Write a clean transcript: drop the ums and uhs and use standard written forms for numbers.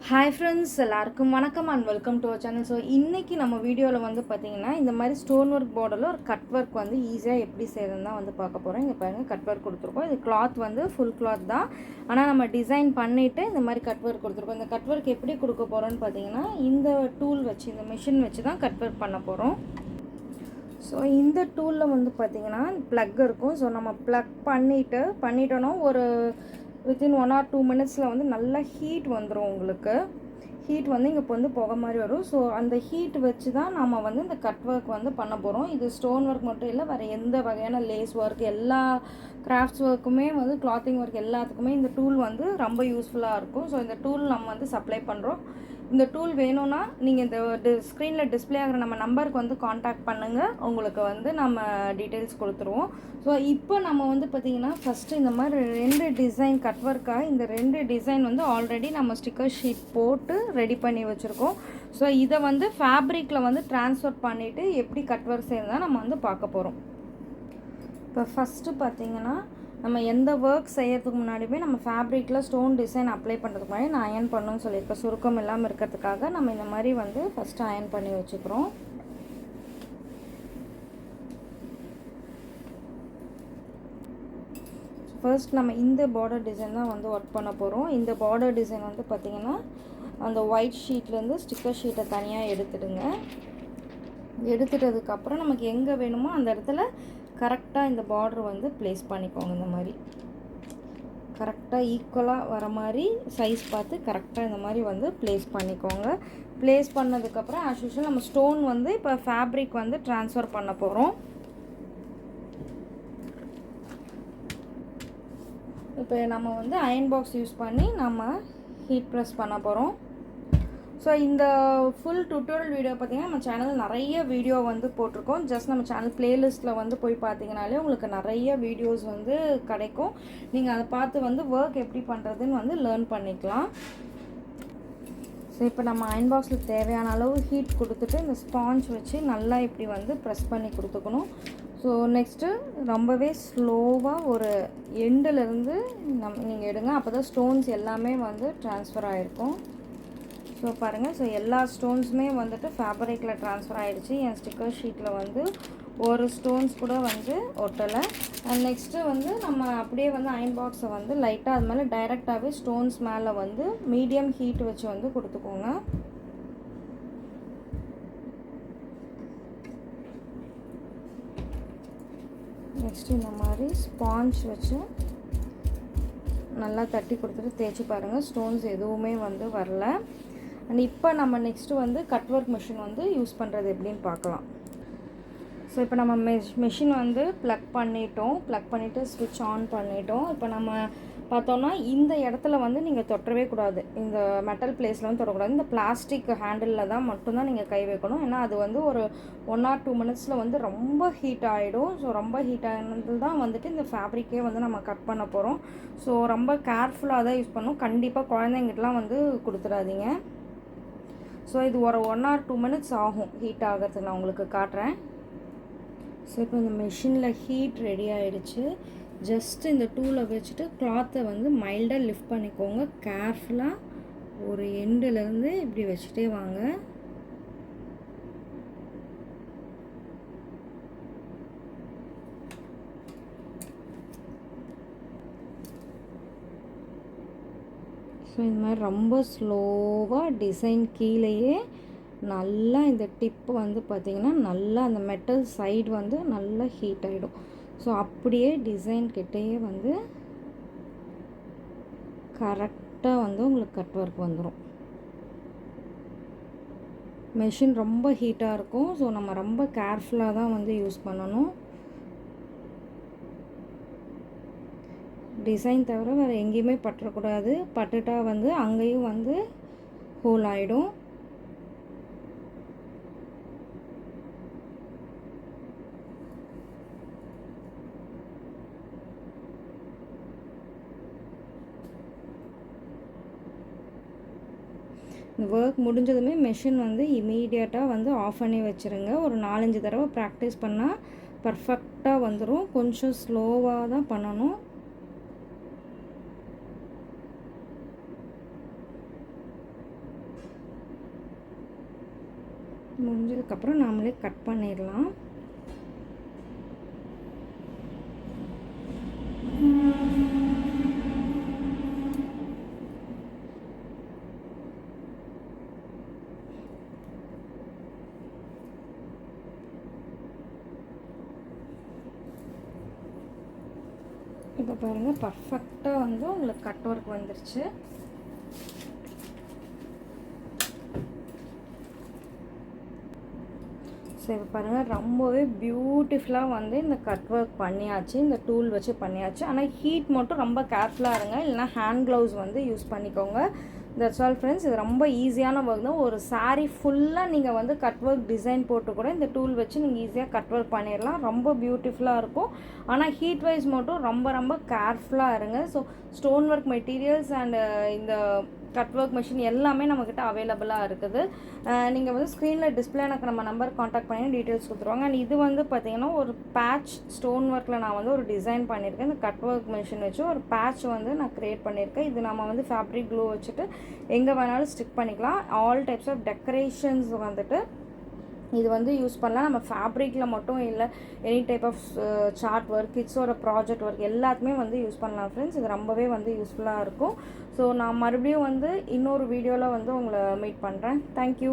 Hi friends, எல்லாருக்கும் வணக்கம் and welcome to our channel. So இன்றைக்கி நம்ம வீடியோவில் வந்து பார்த்திங்கன்னா இந்த மாதிரி ஸ்டோன் ஒர்க் பார்டரில் ஒரு கட் ஒர்க் வந்து ஈஸியாக எப்படி செய்யறதுன்னு தான் வந்து பார்க்க போகிறோம். இங்கே பாருங்கள், கட் ஒர்க் கொடுத்துருக்கோம். இது கிளாத் வந்து ஃபுல் கிளாத் தான், ஆனால் நம்ம டிசைன் பண்ணிவிட்டு இந்த மாதிரி கட் ஒர்க் கொடுத்துருக்கோம். இந்த கட் ஒர்க் எப்படி கொடுக்க போகிறோன்னு பார்த்தீங்கன்னா இந்த டூல் வச்சு, இந்த மிஷின் வச்சு தான் கட் ஒர்க் பண்ண போகிறோம். ஸோ இந்த டூலில் வந்து பார்த்திங்கன்னா ப்ளக் இருக்கும். ஸோ நம்ம ப்ளக் பண்ணிட்டோன்னா ஒரு வித்தின் 1 or 2 மினிட்ஸில் வந்து நல்லா ஹீட் வந்துடும். உங்களுக்கு ஹீட் வந்து இங்கே இப்போ வந்து புகை மாதிரி வரும். ஸோ அந்த ஹீட் வச்சு தான் நம்ம வந்து இந்த கட் ஒர்க் வந்து பண்ண போகிறோம். இது ஸ்டோன் ஒர்க் மட்டும் இல்லை, வேறு எந்த வகையான லேஸ் ஒர்க், எல்லா கிராஃப்ட்ஸ் ஒர்க்குமே வந்து கிளாத்திங் ஒர்க் எல்லாத்துக்குமே இந்த டூல் வந்து ரொம்ப யூஸ்ஃபுல்லாக இருக்கும். ஸோ இந்த டூல் நம்ம வந்து சப்ளை பண்ணுறோம். இந்த டூல் வேணும்னா நீங்கள் இந்த ஸ்க்ரீனில் டிஸ்பிளே ஆகிற நம்ம நம்பருக்கு வந்து காண்டாக்ட் பண்ணுங்கள். உங்களுக்கு வந்து நம்ம டீட்டெயில்ஸ் கொடுத்துருவோம். ஸோ இப்போ நம்ம வந்து பார்த்திங்கன்னா ஃபஸ்ட்டு இந்த மாதிரி 2 டிசைன் கட் ஒர்க்காக இந்த 2 டிசைன் வந்து ஆல்ரெடி நம்ம ஸ்டிக்கர் ஷீட் போட்டு ரெடி பண்ணி வச்சுருக்கோம். ஸோ இதை வந்து ஃபேப்ரிக்கில் வந்து ட்ரான்ஸ்ஃபர் பண்ணிவிட்டு எப்படி கட் ஒர்க் செய்யறதா நம்ம வந்து பார்க்க போகிறோம். இப்போ ஃபஸ்ட்டு பார்த்திங்கன்னா நம்ம எந்த ஒர்க் செய்யறதுக்கு முன்னாடியுமே நம்ம ஃபேப்ரிக்கில் ஸ்டோன் டிசைன் அப்ளை பண்ணுறதுக்கு முன்னாடி நான் அயன் பண்ணணும்னு சொல்லியிருக்கேன். சுருக்கம் இல்லாமல் இருக்கிறதுக்காக நம்ம இந்த மாதிரி வந்து ஃபஸ்ட்டு அயன் பண்ணி வச்சுக்கிறோம். ஃபர்ஸ்ட் நம்ம இந்த பார்டர் டிசைன் தான் வந்து ஒர்க் பண்ண போகிறோம். இந்த பார்டர் டிசைன் வந்து பார்த்திங்கன்னா அந்த ஒயிட் ஷீட்லேருந்து ஸ்டிக்கர் ஷீட்டை தனியாக எடுத்துடுங்க. எடுத்துட்டதுக்கப்புறம் நமக்கு எங்கே வேணுமோ அந்த இடத்துல கரெக்டாக இந்த பார்டர் வந்து ப்ளேஸ் பண்ணிக்கோங்க. இந்த மாதிரி கரெக்டாக ஈக்குவலாக வர மாதிரி சைஸ் பார்த்து கரெக்டாக இந்த மாதிரி வந்து ப்ளேஸ் பண்ணிக்கோங்க. ப்ளேஸ் பண்ணதுக்கப்புறம் ஆஸ் யூஷுவல் நம்ம ஸ்டோன் வந்து இப்போ ஃபேப்ரிக் வந்து ட்ரான்ஸ்ஃபர் பண்ண போகிறோம். இப்போ நம்ம வந்து அயன் பாக்ஸ் யூஸ் பண்ணி நம்ம ஹீட் ப்ரெஸ் பண்ண போகிறோம். ஸோ இந்த ஃபுல் டுட்டோரியல் வீடியோ பார்த்திங்கன்னா நம்ம சேனலில் நிறைய வீடியோ வந்து போட்டிருக்கோம். ஜஸ்ட் நம்ம சேனல் ப்ளேலிஸ்ட்டில் வந்து போய் பார்த்தீங்கனாலே உங்களுக்கு நிறைய வீடியோஸ் வந்து கிடைக்கும். நீங்கள் அதை பார்த்து வந்து ஒர்க் எப்படி பண்ணுறதுன்னு வந்து லேர்ன் பண்ணிக்கலாம். ஸோ இப்போ நம்ம அயன் பாக்ஸில் தேவையான அளவு ஹீட் கொடுத்துட்டு இந்த ஸ்பாஞ்ச் வச்சு நல்லா இப்படி வந்து ப்ரெஸ் பண்ணி கொடுத்துக்கணும். ஸோ நெக்ஸ்ட்டு ரொம்பவே ஸ்லோவாக ஒரு எண்டுலேருந்து நீங்கள் எடுங்க. அப்போ தான் ஸ்டோன்ஸ் எல்லாமே வந்து ட்ரான்ஸ்ஃபர் ஆகிருக்கும். ஸோ பாருங்கள், ஸோ எல்லா ஸ்டோன்ஸுமே வந்துட்டு ஃபேப்ரிக்கில் ட்ரான்ஸ்ஃபர் ஆகிடுச்சு. என் ஸ்டிக்கர் ஷீட்டில் வந்து ஒரு ஸ்டோன்ஸ் கூட வந்து ஒட்டலை. அண்ட் நெக்ஸ்ட்டு வந்து நம்ம அப்படியே வந்து அயன் பாக்ஸை வந்து லைட்டாக அது மேலே டைரெக்டாகவே ஸ்டோன்ஸ் மேலே வந்து மீடியம் ஹீட் வச்சு வந்து கொடுத்துக்கோங்க. நெக்ஸ்ட்டு இந்த மாதிரி ஸ்பாஞ்ச் வச்சு நல்லா தட்டி கொடுத்துட்டு தேய்ச்சி பாருங்கள், ஸ்டோன்ஸ் எதுவுமே வந்து வரல. அண்ட் இப்போ நம்ம நெக்ஸ்ட்டு வந்து கட் ஒர்க் மிஷின் வந்து யூஸ் பண்ணுறது எப்படின்னு பார்க்கலாம். ஸோ இப்போ நம்ம மிஷின் வந்து ப்ளக் பண்ணிவிட்டு ஸ்விட்ச் ஆன் பண்ணிட்டோம். இப்போ நம்ம பார்த்தோன்னா இந்த இடத்துல வந்து நீங்கள் தொட்டவே கூடாது. இந்த மெட்டல் பிளேஸில் வந்து தொடக்கூடாது. இந்த பிளாஸ்டிக் ஹேண்டிலில் தான் மட்டும்தான் நீங்கள் கை வைக்கணும். ஏன்னா அது வந்து ஒரு 1 or 2 மினிட்ஸில் வந்து ரொம்ப ஹீட் ஆகிடும். ஸோ ரொம்ப ஹீட் ஆகினது தான் வந்துட்டு இந்த ஃபேப்ரிக்கே வந்து நம்ம கட் பண்ண போகிறோம். ஸோ ரொம்ப கேர்ஃபுல்லாக தான் யூஸ் பண்ணணும். கண்டிப்பாக குழந்தைங்கிட்டலாம் வந்து கொடுத்துடாதீங்க. ஸோ இது ஒரு 1 or 2 மினிட்ஸ் ஆகும் ஹீட் ஆகிறதுக்கு. நான் உங்களுக்கு காட்டுறேன். ஸோ இப்போ இந்த மிஷினில் ஹீட் ரெடி ஆகிடுச்சு. ஜஸ்ட்டு இந்த டூலை வச்சுட்டு கிளாத்தை வந்து மைல்டாக லிஃப்ட் பண்ணிக்கோங்க. கேர்ஃபுல்லாக ஒரு எண்டுலேருந்து இப்படி வச்சுட்டே வாங்க. ஸோ இந்த மாதிரி ரொம்ப ஸ்லோவாக டிசைன் கீழேயே நல்லா இந்த டிப்பு வந்து பார்த்திங்கன்னா நல்லா அந்த மெட்டல் சைடு வந்து நல்லா ஹீட் ஆகிடும். ஸோ அப்படியே டிசைன் கிட்டேயே வந்து கரெக்டாக வந்து உங்களுக்கு கட் ஒர்க் வந்துடும். மெஷின் ரொம்ப ஹீட்டாக இருக்கும். ஸோ நம்ம ரொம்ப கேர்ஃபுல்லாக தான் வந்து யூஸ் பண்ணணும். டிசைன் தவிர வேறு எங்கேயுமே பற்றக்கூடாது. பட்டுட்டா வந்து அங்கேயும் வந்து ஹோல் ஆகிடும். இந்த ஒர்க் முடிஞ்சதுமே மெஷின் வந்து இமீடியட்டாக வந்து ஆஃப் பண்ணி வச்சுருங்க. ஒரு 4-5 தடவை ப்ராக்டிஸ் பண்ணால் பர்ஃபெக்டாக வந்துடும். கொஞ்சம் ஸ்லோவாக தான் பண்ணணும். முடிஞ்சதுக்கப்புறம் நாமளே கட் பண்ணிடலாம். இப்போ பாருங்கள் பர்ஃபெக்டாக வந்து உங்களுக்கு கட் ஒர்க் வந்துருச்சு. ஸோ இப்போ பாருங்கள் ரொம்பவே பியூட்டிஃபுல்லாக வந்து இந்த கட் ஒர்க் பண்ணியாச்சு, இந்த டூல் வச்சு பண்ணியாச்சு. ஆனால் ஹீட் மட்டும் ரொம்ப கேர்ஃபுல்லாக இருங்க, இல்லைனா ஹேண்ட் க்ளவுஸ் வந்து யூஸ் பண்ணிக்கோங்க. That's all friends. இது ரொம்ப ஈஸியான ஒர்க் தான். ஒரு சாரீ ஃபுல்லாக நீங்கள் வந்து கட் ஒர்க் டிசைன் போட்டு கூட இந்த டூல் வச்சு நீங்கள் ஈஸியாக கட் ஒர்க் பண்ணிடலாம். ரொம்ப பியூட்டிஃபுல்லாக இருக்கும். ஆனால் ஹீட் வைஸ் மட்டும் ரொம்ப ரொம்ப கேர்ஃபுல்லாக இருங்க. So stone work materials and இந்த கட் ஒர்க் மிஷின் எல்லாமே நம்மக்கிட்ட அவைலபிளாக இருக்குது. நீங்கள் வந்து ஸ்க்ரீனில் டிஸ்பிளே எனக்கு நம்ம நம்பர் காண்டாக்ட் பண்ணி டீட்டெயில்ஸ் கொடுத்துருவாங்க. அண்ட் இது வந்து பார்த்திங்கன்னா ஒரு பேட்ச் ஸ்டோன் ஒர்க்கில் நான் வந்து ஒரு டிசைன் பண்ணியிருக்கேன். இந்த கட் ஒர்க் மிஷின் வச்சு ஒரு பேட்ச் வந்து நான் க்ரியேட் பண்ணியிருக்கேன். இது நம்ம வந்து ஃபேப்ரிக் க்ளூ வச்சுட்டு எங்கே வேணாலும் ஸ்டிக் பண்ணிக்கலாம். ஆல் டைப்ஸ் ஆஃப் டெக்கரேஷன்ஸ் வந்துட்டு இது வந்து யூஸ் பண்ணலாம். நம்ம ஃபேப்ரிக்கில் மட்டும் இல்லை, any type of chart work, கிட்ஸோட ப்ராஜெக்ட் ஒர்க் எல்லாத்துக்குமே வந்து யூஸ் பண்ணலாம் ஃப்ரெண்ட்ஸ். இது ரொம்பவே வந்து யூஸ்ஃபுல்லாக இருக்கும். ஸோ நான் மறுபடியும் வந்து இன்னொரு வீடியோவில் வந்து உங்களை மீட் பண்ணுறேன். தேங்க்யூ.